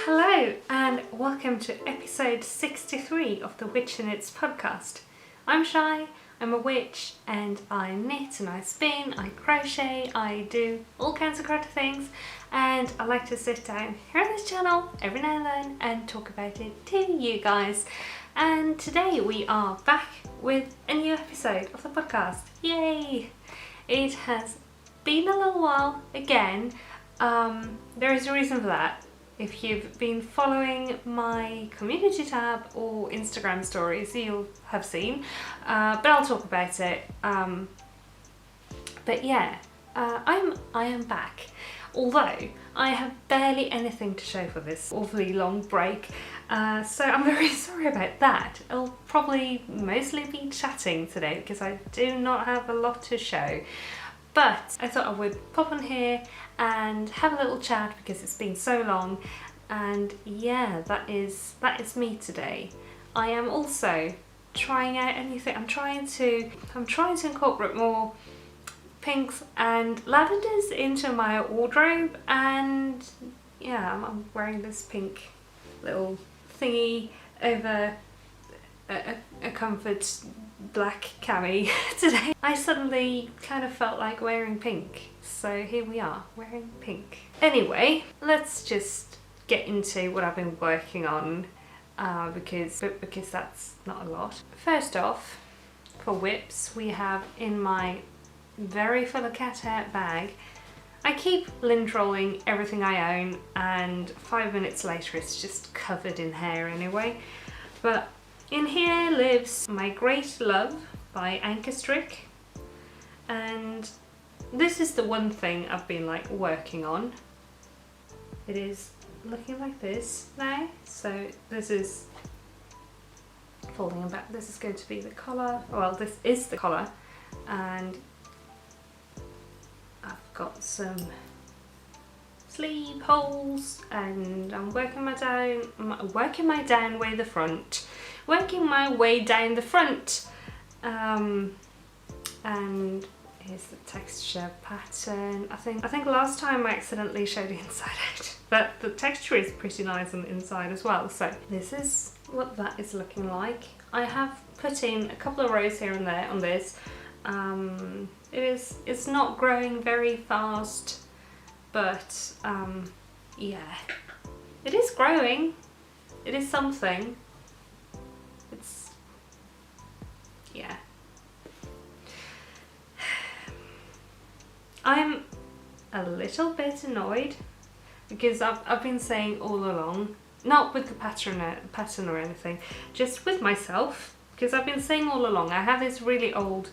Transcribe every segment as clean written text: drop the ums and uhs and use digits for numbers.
Hello and welcome to episode 63 of the Witchy Knits Podcast. I'm Shaiyeh, I'm a witch and I knit and I spin, I crochet, I do all kinds of crafty things, and I like to sit down here on this channel every now and then and talk about it to you guys. And today we are back with a new episode of the podcast. Yay! It has been a little while again. There is a reason for that. If you've been following my community tab or Instagram stories, you'll have seen, but I'll talk about it. But yeah, I am back. Although I have barely anything to show for this awfully long break, so I'm very sorry about that. I'll probably mostly be chatting today because I do not have a lot to show. But I thought I would pop on here and have a little chat because it's been so long, and yeah, that is me today. I am also trying out anything. I'm trying to incorporate more pinks and lavenders into my wardrobe, and yeah, I'm wearing this pink little thingy over a comfort black cami today. I suddenly kind of felt like wearing pink, so here we are, wearing pink. Anyway, let's just get into what I've been working on, because that's not a lot. First off, for whips, we have in my very full of cat hair bag. I keep lint rolling everything I own, and 5 minutes later it's just covered in hair anyway. But in here lives my great love by ANKESTRiCK, and this is the one thing I've been like working on. It is looking like this now, so this is folding back. This is going to be the collar. Well, this is the collar, and I've got some sleeve holes, and I'm working my way down the front, and here's the texture pattern. I think last time I accidentally showed the inside out, but the texture is pretty nice on the inside as well. So this is what that is looking like. I have put in a couple of rows here and there on this. It's not growing very fast, but yeah, it is growing. It is something. Yeah. I'm a little bit annoyed because I've been saying all along, not with the pattern or anything, just with myself, because I've been saying all along I have this really old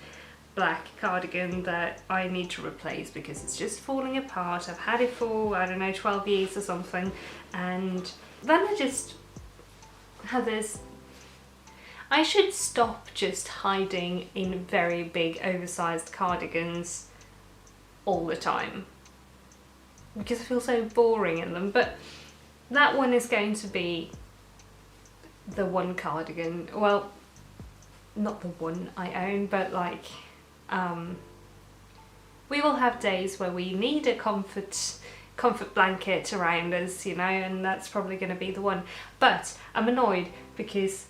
black cardigan that I need to replace because it's just falling apart. I've had it for, I don't know, 12 years or something, and then I just have this. I should stop just hiding in very big oversized cardigans all the time because I feel so boring in them, but that one is going to be the one cardigan, well, not the one I own, but like we will have days where we need a comfort blanket around us, you know, and that's probably going to be the one. But I'm annoyed because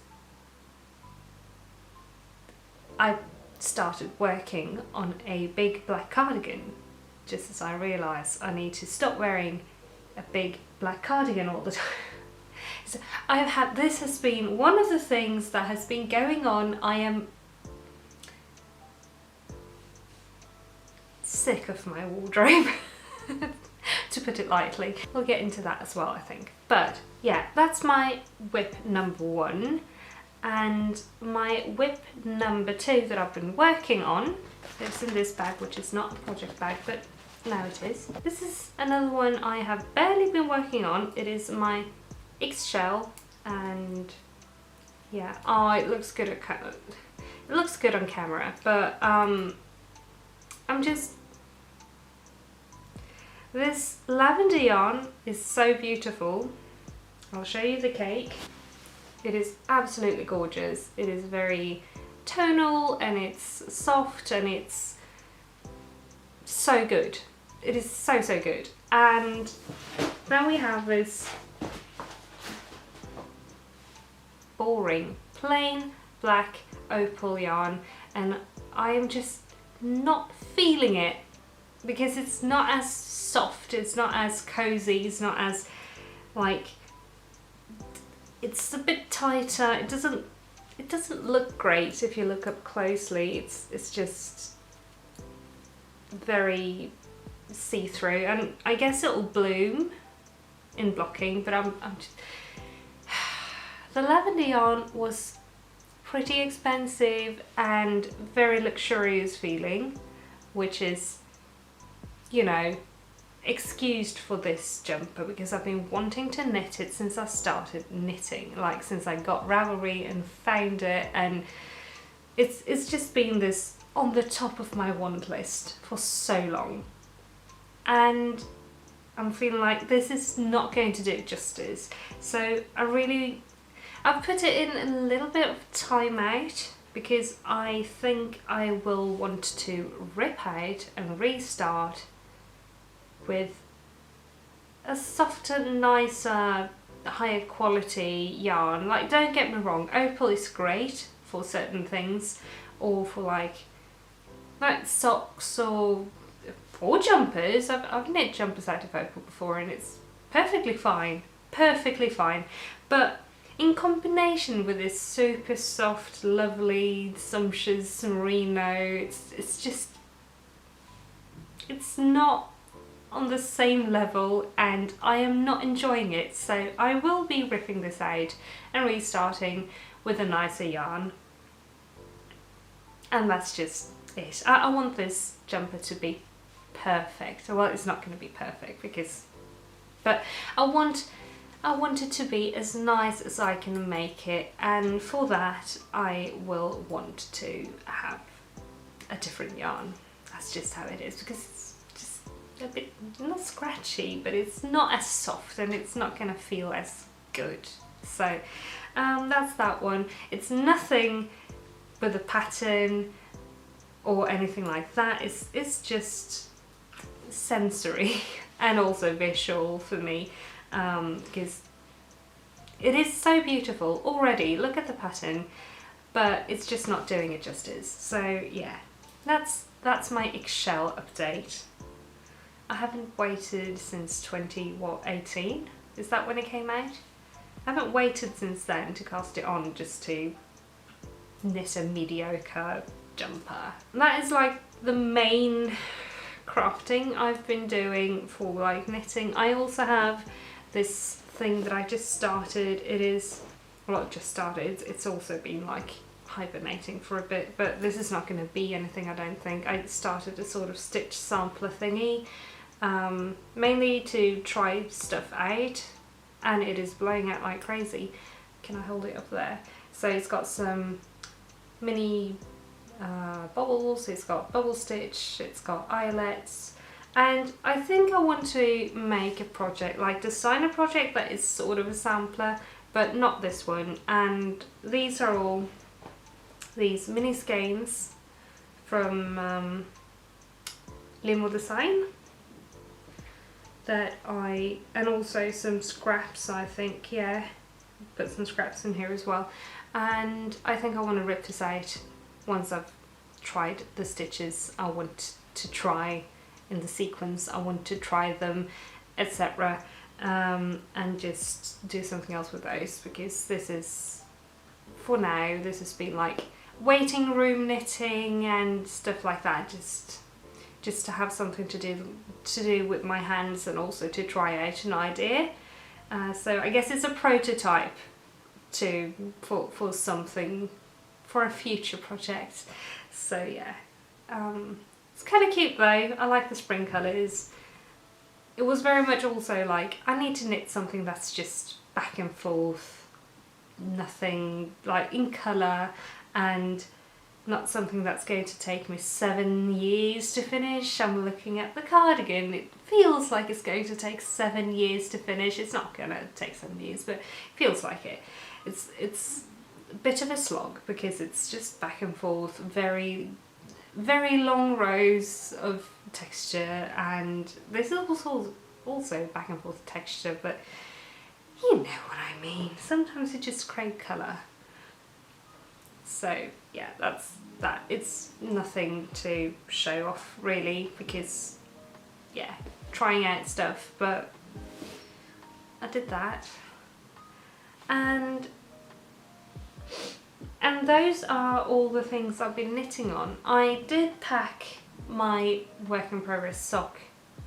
I started working on a big black cardigan just as I realised I need to stop wearing a big black cardigan all the time. So this has been one of the things that has been going on. I am sick of my wardrobe, to put it lightly. We'll get into that as well, I think. But yeah, that's my whip number 1. And my whip number 2 that I've been working on, it's in this bag, which is not a project bag, but now it is. This is another one I have barely been working on. It is my Ixchel, and yeah, oh, it looks good on camera, but this lavender yarn is so beautiful. I'll show you the cake. It is absolutely gorgeous. It is very tonal and it's soft and it's so good. It is so good. And then we have this boring, plain black opal yarn, and I am just not feeling it because it's not as soft, it's not as cozy, it's not as like, it's a bit tighter. It doesn't look great if you look up closely. It's just very see-through, and I guess it'll bloom in blocking, but I'm just... The lavender yarn was pretty expensive and very luxurious feeling, which is, you know, excused for this jumper because I've been wanting to knit it since I started knitting, like since I got Ravelry and found it, and it's just been this on the top of my want list for so long, and I'm feeling like this is not going to do it justice. So I've put it in a little bit of time out because I think I will want to rip out and restart with a softer, nicer, higher quality yarn. Like, don't get me wrong, opal is great for certain things, or for like socks or jumpers. I've knit jumpers out of opal before and it's perfectly fine, but in combination with this super soft, lovely, sumptuous merino, it's not on the same level, and I am not enjoying it. So I will be ripping this out and restarting with a nicer yarn, and that's just it. I want this jumper to be perfect. Well, it's not going to be perfect but I want it to be as nice as I can make it, and for that I will want to have a different yarn. That's just how it is, because it's just a bit, not scratchy, but it's not as soft and it's not going to feel as good. So that's that one. It's nothing with a pattern or anything like that. It's just sensory and also visual for me, because it is so beautiful already. Look at the pattern, but it's just not doing it justice. So yeah, that's my Ixchel update. I haven't waited since 2018. Is that when it came out? I haven't waited since then to cast it on just to knit a mediocre jumper. And that is like the main crafting I've been doing for like knitting. I also have this thing that I just started. It's also been like hibernating for a bit, but this is not going to be anything, I don't think. I started a sort of stitch sampler thingy, mainly to try stuff out, and it is blowing out like crazy. Can I hold it up there? So it's got some mini bubbles, it's got bubble stitch, it's got eyelets, and I think I want to make a project, like design a project that is sort of a sampler, but not this one. And these are all these mini skeins from Limmodesign and also some scraps, I think, yeah, put some scraps in here as well. And I think I want to rip this out once I've tried the stitches I want to try in the sequence. I want to try them, etc. And just do something else with those, because this is, for now, this has been like waiting room knitting and stuff like that, just to have something to do with my hands, and also to try out an idea. So I guess it's a prototype for something, for a future project. So yeah, it's kind of cute though. I like the spring colours. It was very much also like, I need to knit something that's just back and forth, nothing like in colour, and not something that's going to take me 7 years to finish. I'm looking at the cardigan, it feels like it's going to take 7 years to finish. It's not going to take 7 years, but it feels like it. It's a bit of a slog, because it's just back and forth, very, very long rows of texture, and this is also back and forth texture, but you know what I mean. Sometimes you just crave colour. So yeah, that's that. It's nothing to show off really, because yeah, trying out stuff, but I did that. And those are all the things I've been knitting on. I did pack my work in progress sock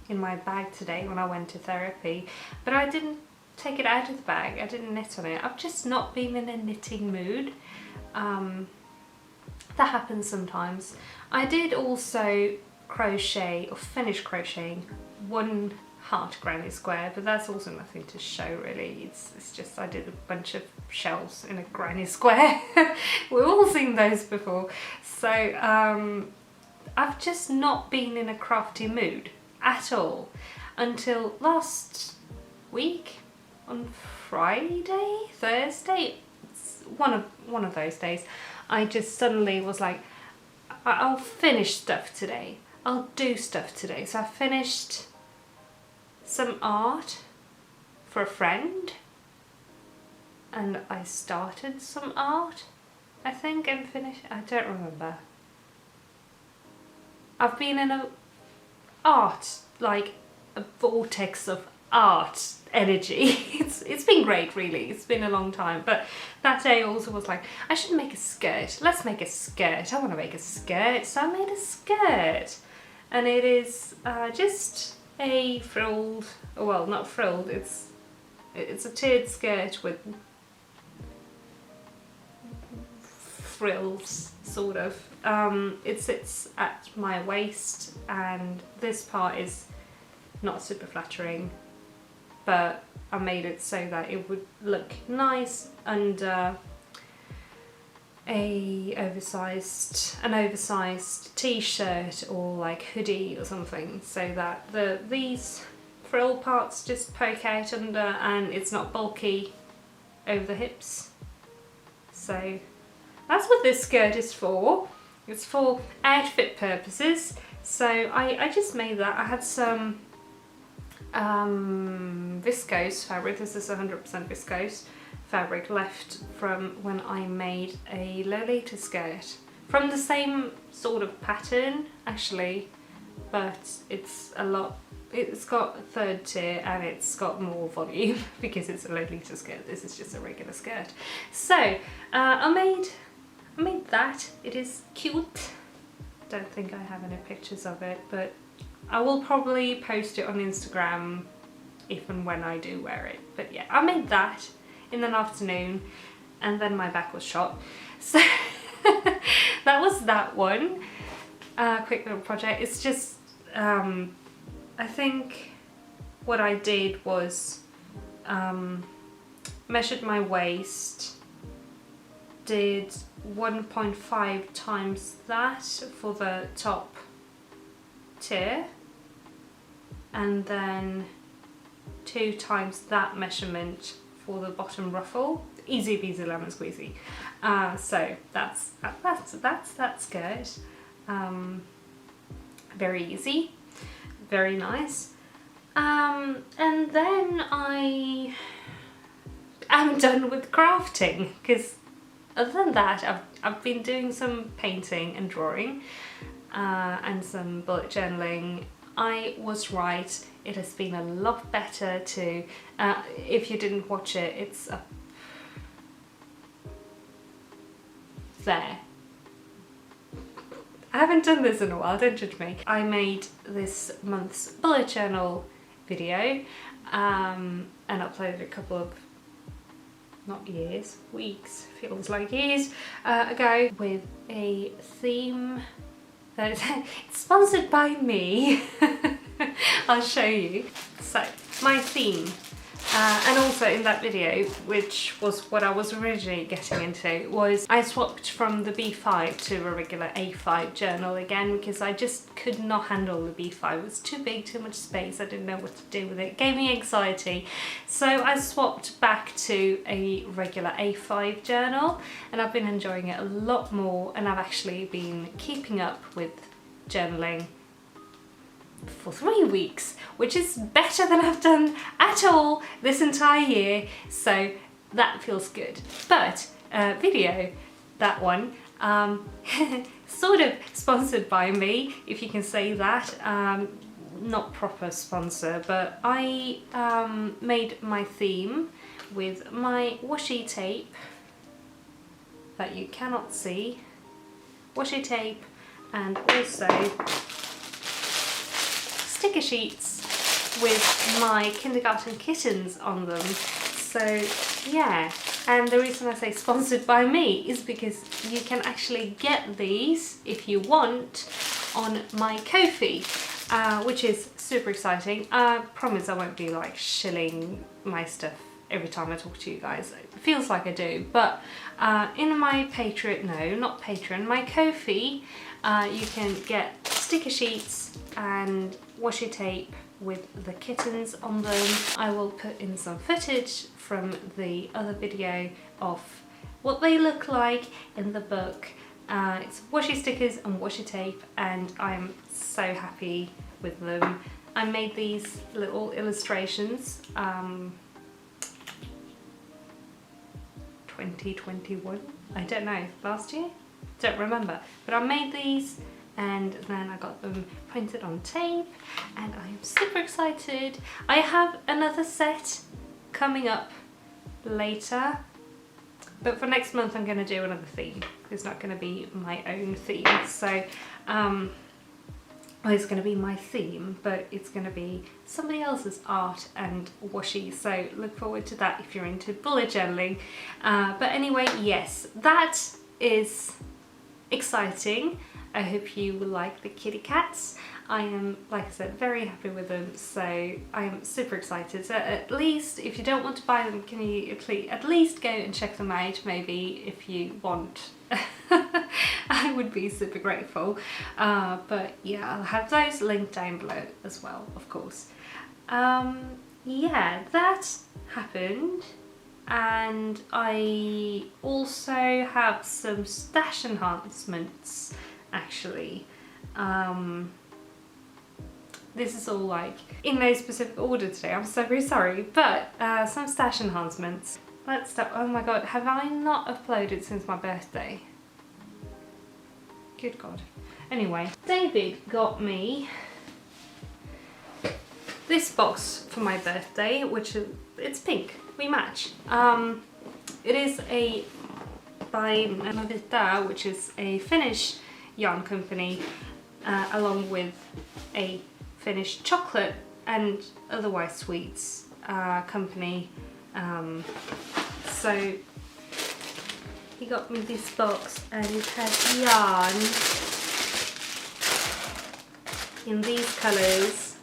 in my bag today when I went to therapy, but I didn't take it out of the bag. I didn't knit on it. I've just not been in a knitting mood. That happens sometimes. I did also crochet, or finish crocheting, one heart granny square, but that's also nothing to show really. It's just I did a bunch of shells in a granny square. We've all seen those before. So I've just not been in a crafty mood at all until last week on Friday, Thursday, one of those days. I just suddenly was like, I'll finish stuff today. I'll do stuff today. So I finished some art for a friend, and I started some art, I think, and finished. I don't remember. I've been in a vortex of art energy. It's been great really. It's been a long time, but that day also was like, I should make a skirt. Let's make a skirt. I want to make a skirt. So I made a skirt, and it is just a frilled, well, not frilled, it's a tiered skirt with frills, sort of. It sits at my waist, and this part is not super flattering, but I made it so that it would look nice under an oversized t-shirt or like hoodie or something, so that these frill parts just poke out under and it's not bulky over the hips. So that's what this skirt is for. It's for outfit purposes. So I just made that. I had some viscose fabric. This is 100% viscose fabric left from when I made a Lolita skirt from the same sort of pattern actually, but it's got a third tier and it's got more volume because it's a Lolita skirt. This is just a regular skirt. So I made that. It is cute. Don't think I have any pictures of it, but I will probably post it on Instagram if and when I do wear it. But yeah, I made that in the afternoon, and then my back was shot. So that was that one. Quick little project. It's just, I think what I did was measured my waist, did 1.5 times that for the top tier, and then 2 times that measurement for the bottom ruffle. Easy peasy lemon squeezy. So that's that skirt. Very easy, very nice. And then I am done with crafting, because other than that I've been doing some painting and drawing and some bullet journaling. I was right, it has been a lot better to, if you didn't watch it, it's up there. I haven't done this in a while, don't judge me. I made this month's bullet journal video and uploaded a couple of, not years, weeks, feels like years ago, with a theme that it's sponsored by me. I'll show you. So my theme, and also in that video, which was what I was originally getting into, was I swapped from the B5 to a regular A5 journal again, because I just could not handle the B5. It was too big, too much space, I didn't know what to do with it. It gave me anxiety. So I swapped back to a regular A5 journal, and I've been enjoying it a lot more, and I've actually been keeping up with journaling for 3 weeks, which is better than I've done at all this entire year, so that feels good. But video, that one. Sort of sponsored by me, if you can say that. Not proper sponsor, but I made my theme with my washi tape that you cannot see. Washi tape and also sticker sheets with my kindergarten kittens on them. So yeah, and the reason I say sponsored by me is because you can actually get these if you want on my Ko-fi, which is super exciting. I promise I won't be like shilling my stuff every time I talk to you guys. It feels like I do, but in my Patreon, no, not Patreon, my Ko-fi, you can get sticker sheets and washi tape with the kittens on them. I will put in some footage from the other video of what they look like in the book. It's washi stickers and washi tape, and I'm so happy with them. I made these little illustrations 2021, I don't know, last year? Don't remember, but I made these and then I got them printed on tape and I am super excited. I have another set coming up later, but for next month I'm going to do another theme. It's not going to be my own theme, so well, it's going to be my theme, but it's going to be somebody else's art and washi, so look forward to that if you're into bullet journaling. But anyway, yes, that is exciting. I hope you will like the kitty cats. I am, like I said, very happy with them, so I am super excited. So at least, if you don't want to buy them, can you at least go and check them out, maybe, if you want. I would be super grateful. But yeah, I'll have those linked down below as well, of course. Yeah, that happened. And I also have some stash enhancements, actually. This is all like in no specific order today, I'm so very sorry, but some stash enhancements. Let's start. Oh my god, have I not uploaded since my birthday? Good god. Anyway, David got me this box for my birthday, which is, it's pink, we match. It is a by Limmodesign, which is a Finnish yarn company, along with a Finnish chocolate and otherwise sweets company. So he got me this box and it has yarn in these colours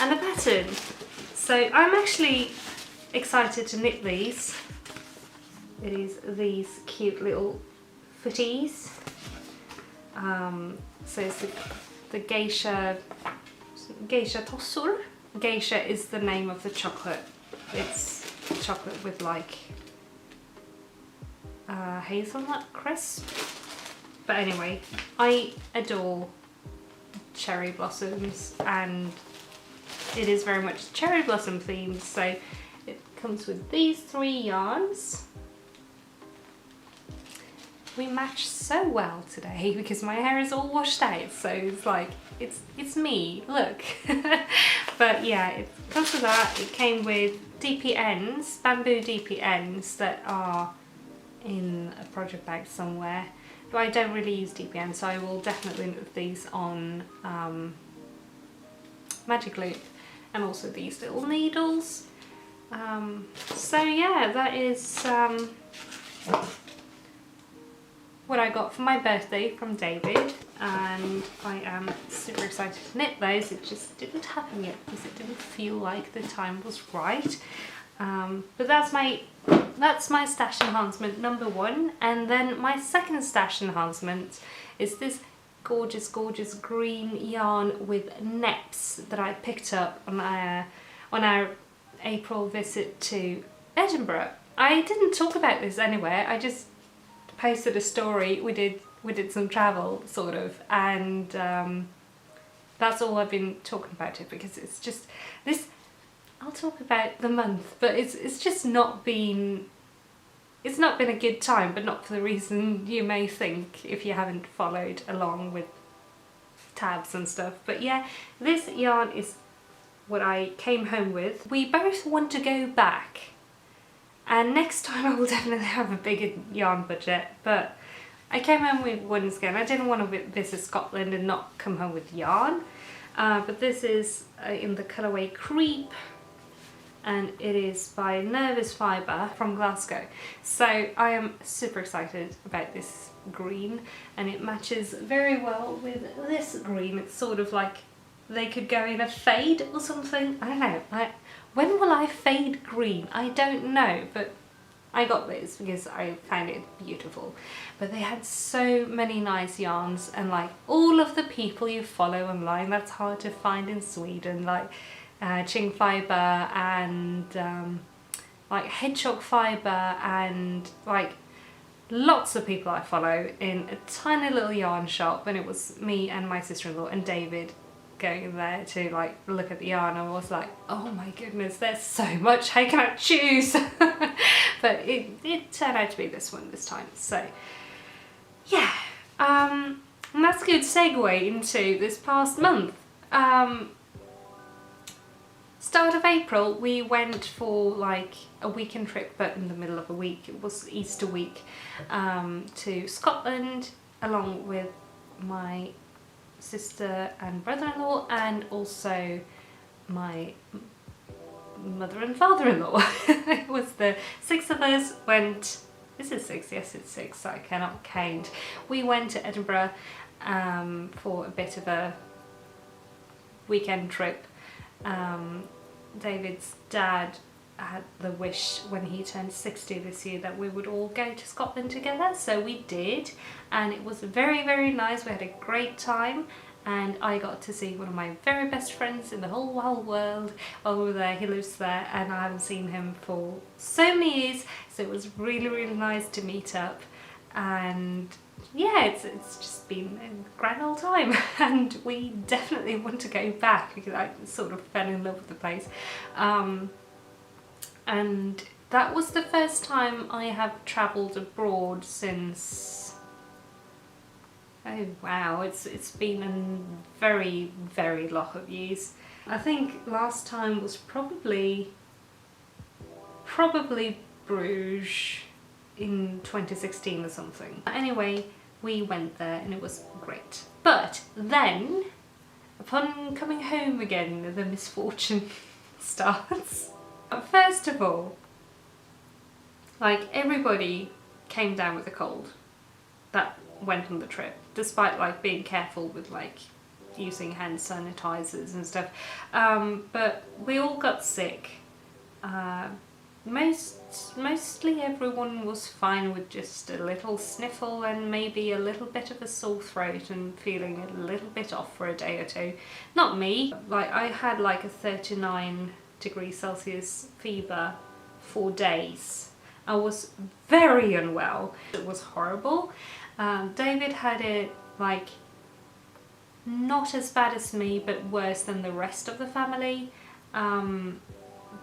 and a pattern. So I'm actually excited to knit these. It is these cute little footies. So it's the geisha tossur. Geisha is the name of the chocolate. It's chocolate with like hazelnut crisp. But anyway, I adore cherry blossoms and it is very much cherry blossom themed. So it comes with these 3 yarns. We match so well today because my hair is all washed out, so it's like it's me, look. But yeah, it comes with that. It came with DPNs, bamboo DPNs that are in a project bag somewhere, but I don't really use DPN, so I will definitely knit these on magic loop, and also these little needles. So yeah, that is what I got for my birthday from David, and I am super excited to knit those. It just didn't happen yet because it didn't feel like the time was right. But that's my stash enhancement number 1, and then my second stash enhancement is this gorgeous green yarn with neps that I picked up on our April visit to Edinburgh. I didn't talk about this anywhere. I just posted a story. We did some travel sort of, and that's all I've been talking about it, because it's just this. I'll talk about the month, but it's just not been it's not been a good time, but not for the reason you may think if you haven't followed along with tabs and stuff. But yeah, this yarn is what I came home with. We both want to go back, and next time I will definitely have a bigger yarn budget, but I came home with one skein. I didn't want to visit Scotland and not come home with yarn, but this is in the colourway Creep, and it is by Nervous Fibre from Glasgow. So I am super excited about this green, and it matches very well with this green. It's sort of like they could go in a fade or something. I don't know. When will I fade green? I don't know, but I got this because I found it beautiful. But they had so many nice yarns, and like all of the people you follow online, that's hard to find in Sweden, like Ching Fibre and like Hedgehog Fibre, and like lots of people I follow in a tiny little yarn shop. And it was me and my sister-in-law and David going in there to like look at the yarn, and I was like, oh my goodness, there's so much, how can I choose? But it turned out to be this one this time. So yeah, and that's a good segue into this past month. Start of April we went for like a weekend trip, but in the middle of a week, it was Easter week, to Scotland along with my sister and brother-in-law, and also my mother and father-in-law. It was the 6 of us went. Is it 6? Yes, it's 6. I cannot count. We went to Edinburgh for a bit of a weekend trip. David's dad had the wish when he turned 60 this year that we would all go to Scotland together, so we did, and it was very, very nice. We had a great time, and I got to see one of my very best friends in the whole wide world over there. He lives there, and I haven't seen him for so many years, so it was really, really nice to meet up. And yeah, it's just been a grand old time, and we definitely want to go back because I sort of fell in love with the place. And that was the first time I have travelled abroad since, oh wow, it's been a very, very lot of years. I think last time was probably Bruges in 2016 or something. Anyway, we went there and it was great. But then, upon coming home again, the misfortune starts. First of all, like everybody came down with a cold that went on the trip, despite like being careful with like using hand sanitizers and stuff. But we all got sick. Mostly everyone was fine with just a little sniffle and maybe a little bit of a sore throat and feeling a little bit off for a day or two. Not me. Like I had like a 39 degrees Celsius fever for days. I was very unwell. It was horrible. David had it like not as bad as me, but worse than the rest of the family.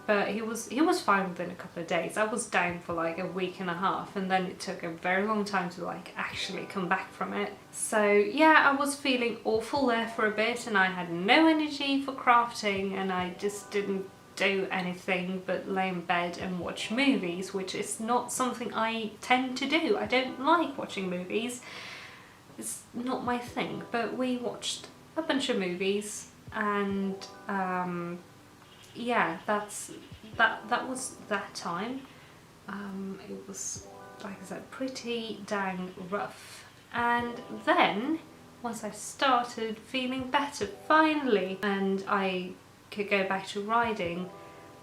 But he was fine within a couple of days. I was down for like a week and a half, and then it took a very long time to like actually come back from it. So yeah, I was feeling awful there for a bit, and I had no energy for crafting, and I just didn't do anything but lay in bed and watch movies, which is not something I tend to do. I don't like watching movies. It's not my thing. But we watched a bunch of movies, and yeah, that was that time. It was, like I said, pretty dang rough. And then once I started feeling better finally, and I could go back to riding,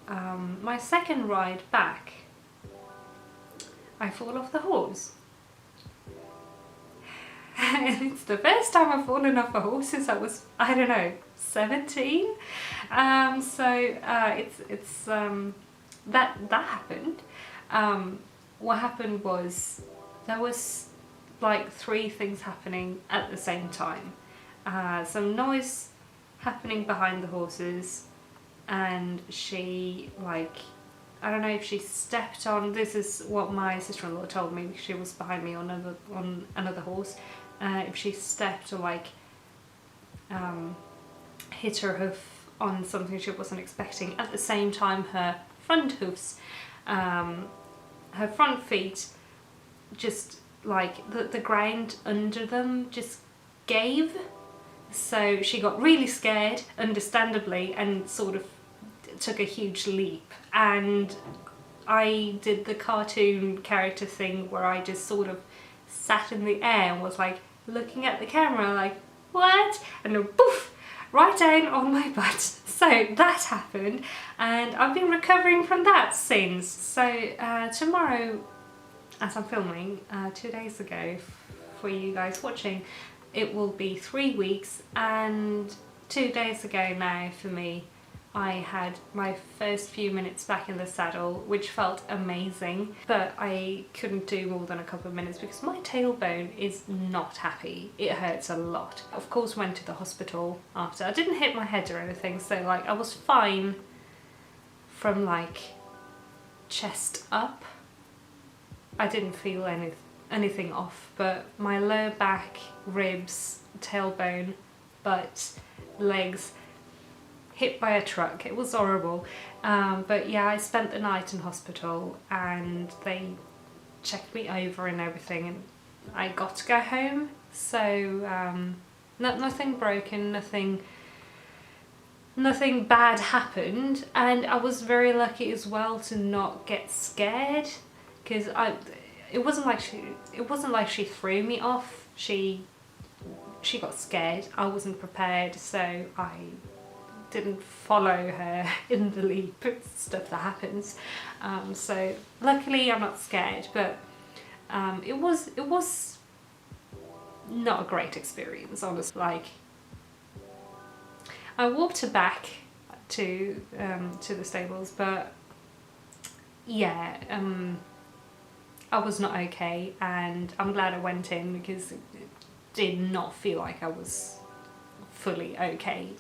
my second ride back, I fall off the horse. And it's the first time I've fallen off a horse since I was, I don't know, 17. That happened. What happened was there was like 3 things happening at the same time. Some noise happening behind the horses, and she like I don't know if she stepped on, this is what my sister-in-law told me because she was behind me on another horse, if she stepped or like hit her hoof on something she wasn't expecting. At the same time, her front hoofs, her front feet, just like the ground under them just gave. So she got really scared, understandably, and sort of took a huge leap. And I did the cartoon character thing where I just sort of sat in the air and was like looking at the camera like, what? And then poof, right down on my butt. So that happened, and I've been recovering from that since. So tomorrow, as I'm filming, 2 days ago for you guys watching, it will be 3 weeks, and 2 days ago now for me, I had my first few minutes back in the saddle, which felt amazing, but I couldn't do more than a couple of minutes because my tailbone is not happy. It hurts a lot. Of course, went to the hospital after. I didn't hit my head or anything, so like I was fine from like chest up. I didn't feel anything off, but my lower back, ribs, tailbone, butt, legs, hit by a truck. It was horrible. But yeah, I spent the night in hospital and they checked me over and everything, and I got to go home. So nothing broken, nothing bad happened, and I was very lucky as well to not get scared, because it wasn't like she threw me off. She got scared. I wasn't prepared, so I didn't follow her in the leap. It's stuff that happens. So luckily I'm not scared, but it was not a great experience, honestly. Like, I walked her back to the stables, but yeah, I was not okay, and I'm glad I went in because it did not feel like I was fully okay.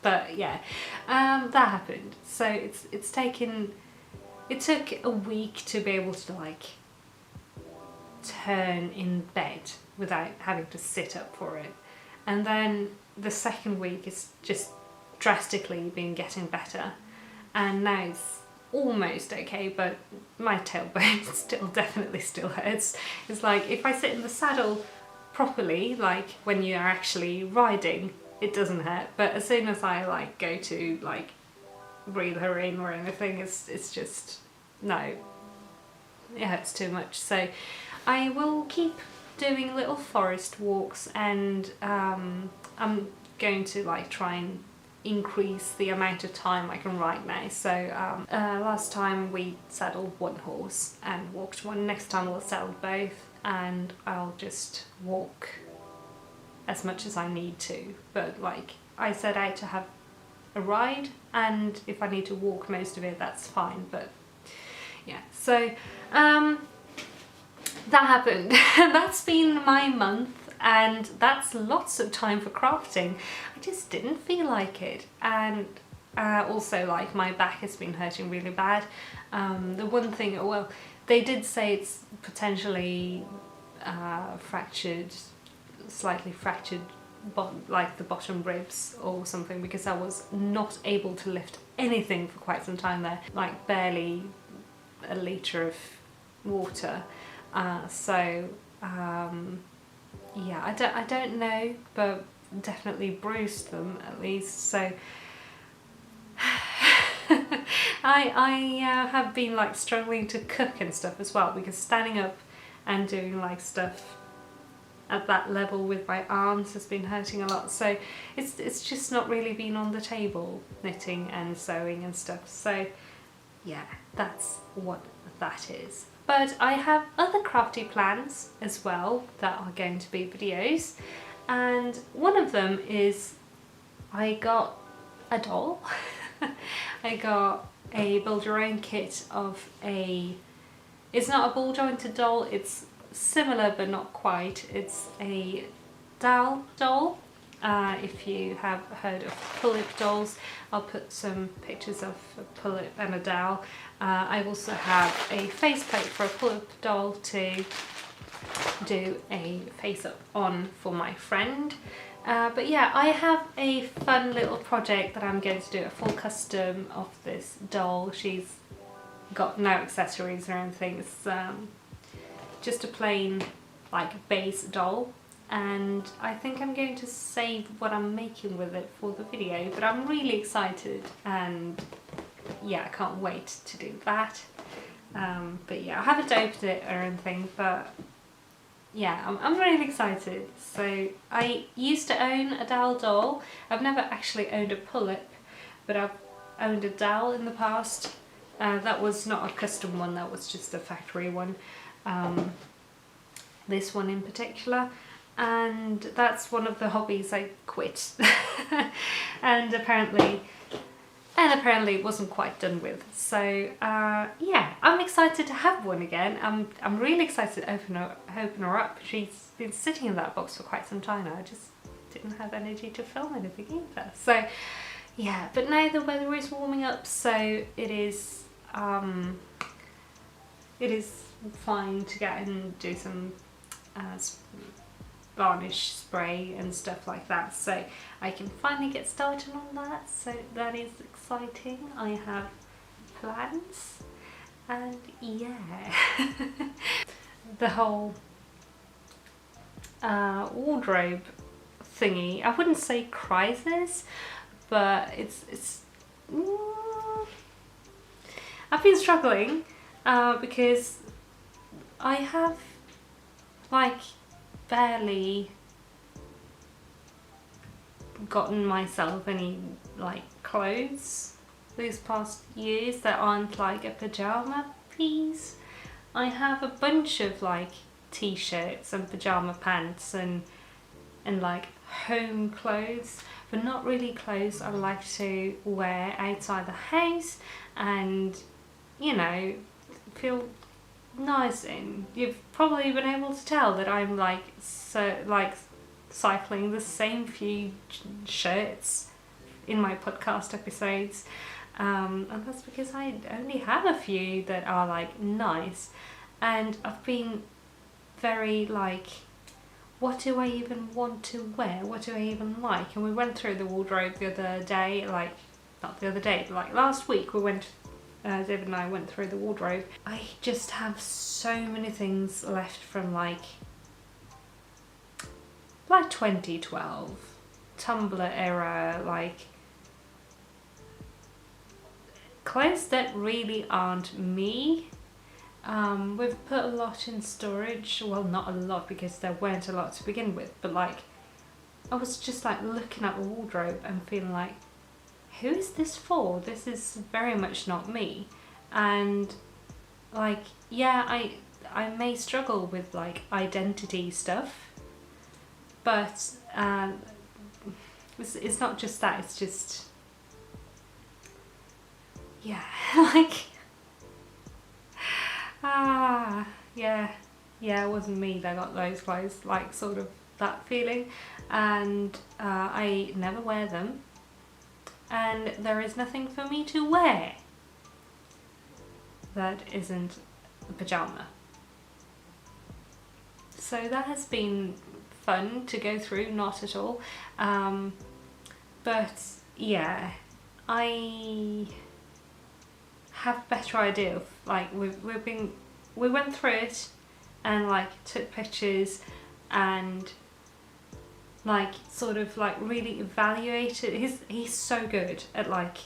But yeah, that happened. So it took a week to be able to like turn in bed without having to sit up for it. And then the second week is just drastically been getting better. And now it's almost okay, but my tailbone definitely still hurts. It's like if I sit in the saddle properly, like when you're actually riding, it doesn't hurt, but as soon as I like go to like reel her in or anything, it's just, no, it hurts too much. So I will keep doing little forest walks, and I'm going to like try and increase the amount of time I can ride now. So last time we saddled one horse and walked one. Next time we'll saddle both, and I'll just walk as much as I need to, but like I set out to have a ride, and if I need to walk most of it, that's fine. But yeah, so that happened. That's been my month, and that's lots of time for crafting. I just didn't feel like it, and also like my back has been hurting really bad. The one thing, well, they did say it's potentially fractured, slightly fractured, like the bottom ribs or something, because I was not able to lift anything for quite some time there, like barely a litre of water. So yeah, I don't know, but definitely bruised them at least. So I have been like struggling to cook and stuff as well, because standing up and doing like stuff at that level with my arms has been hurting a lot. So it's just not really been on the table, knitting and sewing and stuff. So yeah, that's what that is. But I have other crafty plans as well that are going to be videos, and one of them is I got a doll. I got a build your own kit of it's not a ball jointed doll, it's similar but not quite. It's a doll, If you have heard of pull-up dolls, I'll put some pictures of a pull-up and a dowel. I also have a faceplate for a pull-up doll to do a face-up on for my friend. But yeah, I have a fun little project that I'm going to do, a full custom of this doll. She's got no accessories or anything. It's just a plain like base doll, and I think I'm going to save what I'm making with it for the video, but I'm really excited, and yeah, I can't wait to do that. But yeah, I haven't opened it or anything, but yeah, I'm really excited. So I used to own a dowel doll. I've never actually owned a pull-up, but I've owned a dowel in the past. That was not a custom one, that was just a factory one. This one in particular. And that's one of the hobbies I quit. and apparently it wasn't quite done with. So yeah, I'm excited to have one again. I'm really excited to open her up. She's been sitting in that box for quite some time now. I just didn't have energy to film anything either. So yeah, but now the weather is warming up, so it is fine to get and do some varnish spray and stuff like that, so I can finally get started on that. So that is exciting. I have plans, and yeah. The whole wardrobe thingy, I wouldn't say crisis, but it's I've been struggling because I have like barely gotten myself any like clothes these past years that aren't like a pajama piece. I have a bunch of like t-shirts and pajama pants and like home clothes, but not really clothes I like to wear outside the house and, you know, feel nice in. You've probably been able to tell that I'm like cycling the same few shirts in my podcast episodes, and that's because I only have a few that are like nice, and I've been very like, what do I even want to wear? What do I even like? And we went through the wardrobe the other day, like not the other day, but like last week we went, David and I went through the wardrobe. I just have so many things left from like 2012, Tumblr era, like clothes that really aren't me. We've put a lot in storage, well not a lot because there weren't a lot to begin with, but like I was just like looking at the wardrobe and feeling like, who is this for? This is very much not me. And like, yeah, I may struggle with like identity stuff, but it's not just that, it's just, yeah, like, yeah, it wasn't me that got those clothes, like sort of that feeling, and I never wear them. And there is nothing for me to wear that isn't a pajama. So that has been fun to go through, not at all. But yeah, I have a better idea of like, we went through it and like took pictures and like sort of like really evaluated. He's so good at like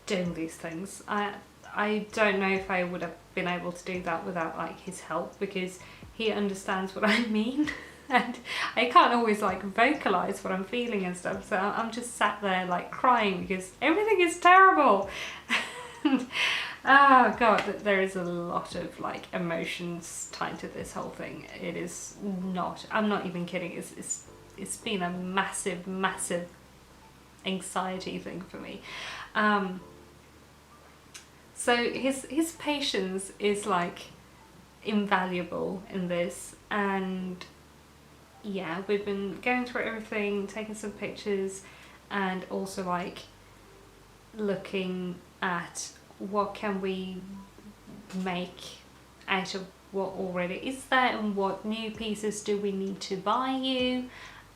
doing these things. I don't know if I would have been able to do that without like his help, because he understands what I mean and I can't always like vocalize what I'm feeling and stuff, so I'm just sat there like crying because everything is terrible. And oh god, there is a lot of like emotions tied to this whole thing. It is not, I'm not even kidding, it's been a massive anxiety thing for me. So his patience is like invaluable in this, and yeah, we've been going through everything, taking some pictures, and also like looking at what can we make out of what already is there, and what new pieces do we need to buy you,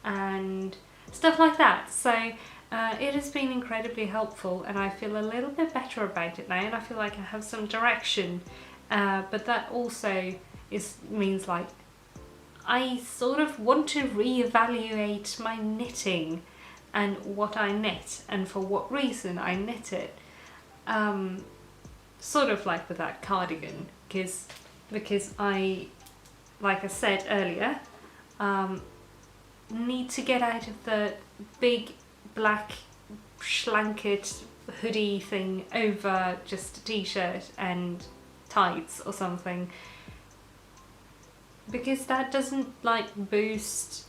and stuff like that. So it has been incredibly helpful, and I feel a little bit better about it now, and I feel like I have some direction, but that also means like I sort of want to reevaluate my knitting and what I knit and for what reason I knit it. Sort of like with that cardigan, because I, like I said earlier, need to get out of the big black schlanket hoodie thing over just a t-shirt and tights or something, because that doesn't like boost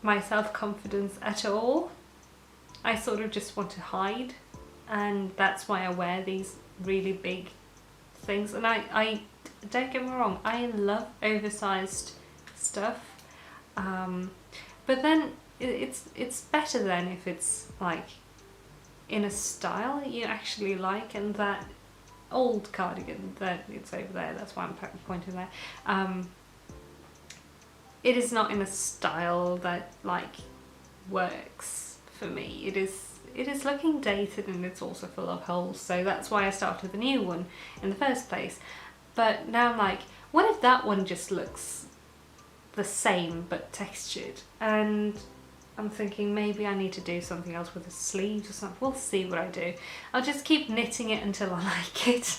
my self-confidence at all. I sort of just want to hide, and that's why I wear these really big things. And I don't get me wrong, I love oversized stuff, but then it's better then if it's like in a style that you actually like. And that old cardigan that it's over there, that's why I'm pointing there, it is not in a style that like works for me. It is looking dated, and it's also full of holes, so that's why I started the new one in the first place. But now I'm like, what if that one just looks the same but textured? And I'm thinking maybe I need to do something else with the sleeves or something. We'll see what I do. I'll just keep knitting it until I like it.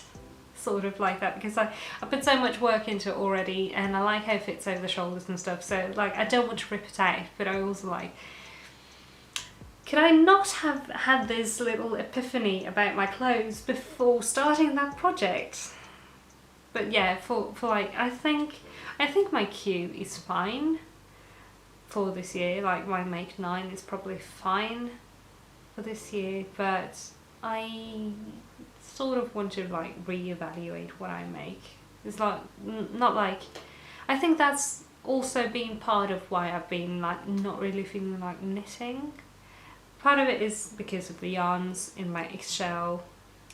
Sort of like that, because I put so much work into it already, and I like how it fits over the shoulders and stuff, so like I don't want to rip it out, but I also like, could I not have had this little epiphany about my clothes before starting that project? But yeah, for like, I think my queue is fine for this year. Like my make 9 is probably fine for this year, but I sort of want to like reevaluate what I make. It's like not like, I think that's also been part of why I've been like not really feeling like knitting. Part of it is because of the yarns in my Ixchel.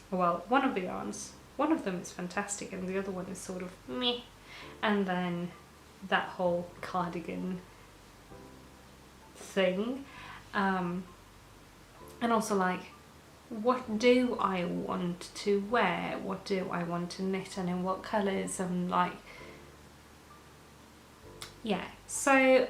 Well, one of them is fantastic, and the other one is sort of meh. And then that whole cardigan thing, and also like, what do I want to wear? What do I want to knit, and in what colours? And like, yeah. So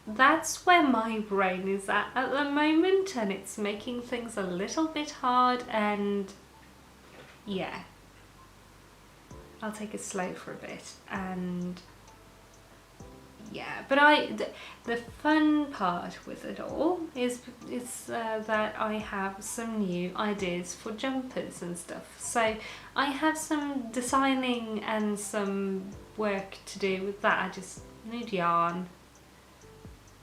that's where my brain is at the moment, and it's making things a little bit hard. And yeah, I'll take it slow for a bit. And yeah, but the fun part with it all is that I have some new ideas for jumpers and stuff. So I have some designing and some work to do with that. I just need yarn,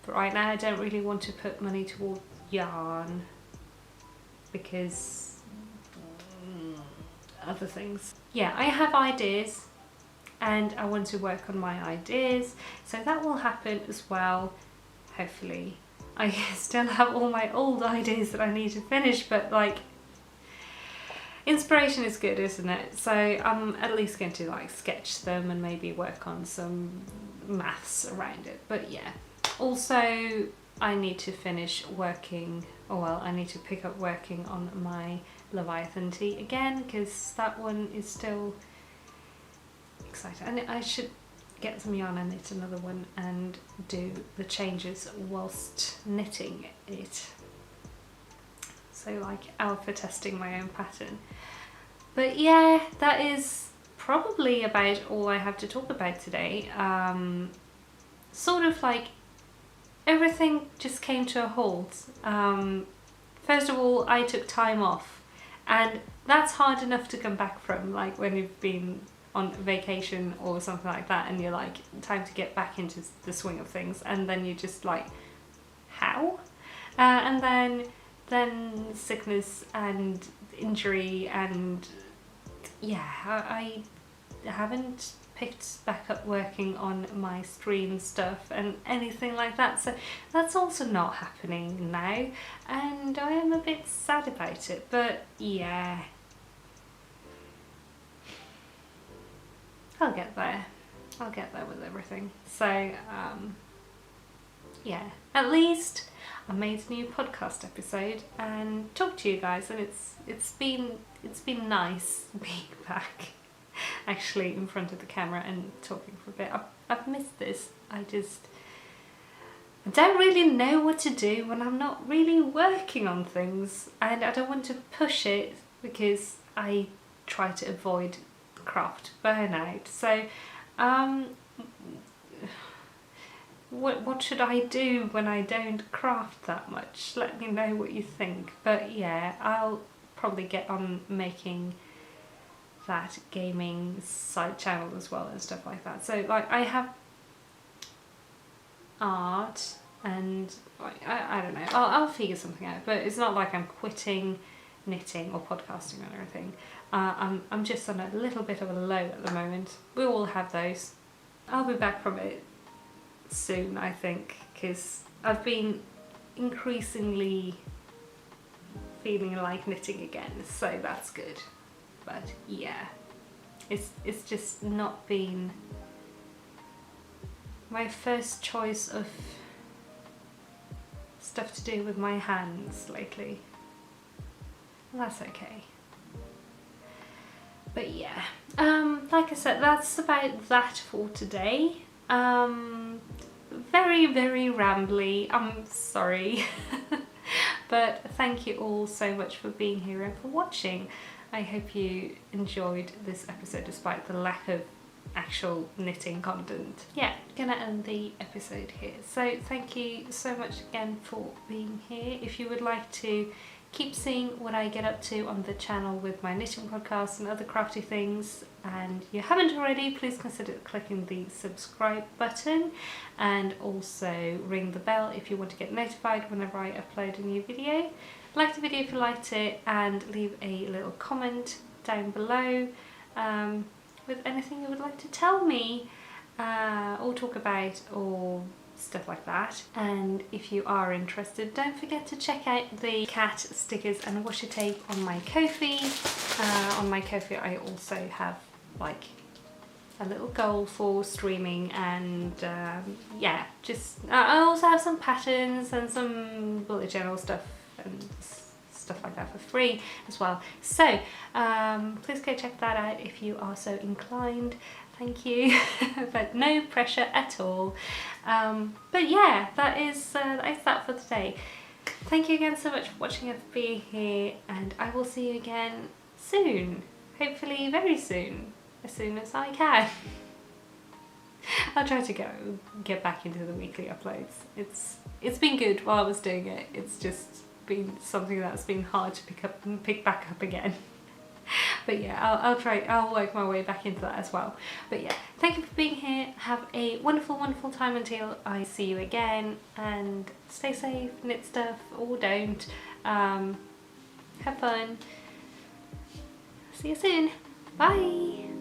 but right now I don't really want to put money toward yarn because other things. Yeah, I have ideas, and I want to work on my ideas, so that will happen as well, hopefully. I still have all my old ideas that I need to finish, but like, inspiration is good, isn't it? So I'm at least going to like sketch them and maybe work on some maths around it. But yeah, also I need to finish working, or well, I need to pick up working on my Leviathan tee again, because that one is still exciting, and I should get some yarn and knit another one and do the changes whilst knitting it, so like alpha testing my own pattern. But yeah, that is probably about all I have to talk about today. Sort of like everything just came to a halt. First of all, I took time off, and that's hard enough to come back from, like when you've been on vacation or something like that, and you're like, time to get back into the swing of things, and then you just like, how? And then sickness and injury, and yeah, I haven't picked back up working on my stream stuff and anything like that, so that's also not happening now, and I am a bit sad about it, but yeah, I'll get there with everything. So yeah, at least I made a new podcast episode and talked to you guys, and it's been nice being back actually in front of the camera and talking for a bit. I've missed this. I don't really know what to do when I'm not really working on things, and I don't want to push it because I try to avoid craft burnout. So what should I do when I don't craft that much? Let me know what you think. But yeah, I'll probably get on making that gaming side channel as well and stuff like that. So like, I have art and like, I don't know, I'll figure something out, but it's not like I'm quitting knitting or podcasting or anything. I'm just on a little bit of a low at the moment. We all have those. I'll be back from it soon, I think, because I've been increasingly feeling like knitting again, so that's good. But yeah, it's just not been my first choice of stuff to do with my hands lately. That's okay. But yeah, like I said, that's about that for today. Very, very rambly, I'm sorry. But thank you all so much for being here and for watching. I hope you enjoyed this episode despite the lack of actual knitting content. Yeah, gonna end the episode here. So thank you so much again for being here. If you would like to keep seeing what I get up to on the channel with my knitting podcast and other crafty things, and you haven't already, please consider clicking the subscribe button and also ring the bell if you want to get notified whenever I upload a new video. Like the video if you liked it, and leave a little comment down below with anything you would like to tell me or talk about or stuff like that. And if you are interested, don't forget to check out the cat stickers and washi tape on my Ko-fi. On my Ko-fi I also have like a little goal for streaming, and yeah, just I also have some patterns and some bullet journal stuff and stuff like that for free as well. So please go check that out if you are so inclined. Thank you. But no pressure at all. But yeah, that is that for today. Thank you again so much for watching and for being here, and I will see you again soon. Hopefully very soon, as soon as I can. I'll try to get back into the weekly uploads. It's been good while I was doing it. It's just been something that's been hard to pick back up again. But yeah, I'll work my way back into that as well. But yeah, thank you for being here. Have a wonderful, wonderful time until I see you again, and stay safe, knit stuff or don't. Have fun. See you soon. Bye.